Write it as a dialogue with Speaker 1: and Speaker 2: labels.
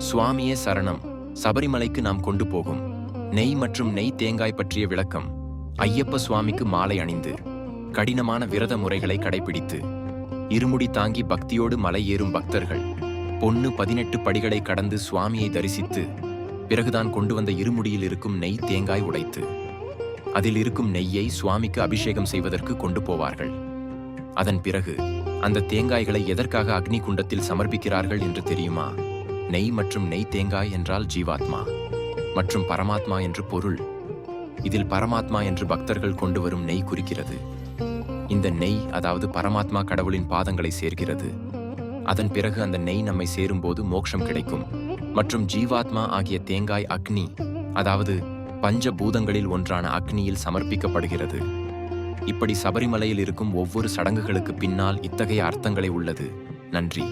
Speaker 1: சுவாமியே சரணம். சபரிமலைக்கு நாம் கொண்டு போகும் நெய் மற்றும் நெய் தேங்காய் பற்றிய விளக்கம். ஐயப்ப சுவாமிக்கு மாலை அணிந்து கடினமான விரத முறைகளை கடைபிடித்து இருமுடி தாங்கி பக்தியோடு மலை ஏறும் பக்தர்கள் பொன்னு 18 படிகளை கடந்து சுவாமியை தரிசித்து பிறகுதான் கொண்டு வந்த இருமுடியில் இருக்கும் நெய் தேங்காய் உடைத்து அதில் இருக்கும் நெய்யை சுவாமிக்கு அபிஷேகம் செய்வதற்கு கொண்டு போவார்கள். அதன் பிறகு அந்த தேங்காய்களை எதற்காக அக்னி குண்டத்தில் சமர்ப்பிக்கிறார்கள் என்று தெரியுமா? நெய் மற்றும் நெய் தேங்காய் என்றால் ஜீவாத்மா மற்றும் பரமாத்மா என்று பொருள். இதில் பரமாத்மா என்று பக்தர்கள் கொண்டு வரும் நெய் குறிக்கிறது. இந்த நெய் அதாவது பரமாத்மா கடவுளின் பாதங்களை சேர்க்கிறது. அதன் பிறகு அந்த நெய் நம்மை சேரும்போது மோட்சம் கிடைக்கும். மற்றும் ஜீவாத்மா ஆகிய தேங்காய் அக்னி அதாவது பஞ்ச பூதங்களில் ஒன்றான அக்னியில் சமர்ப்பிக்கப்படுகிறது. இப்படி சபரிமலையில் இருக்கும் ஒவ்வொரு சடங்குகளுக்கு பின்னால் இத்தகைய அர்த்தங்களை உள்ளது. நன்றி.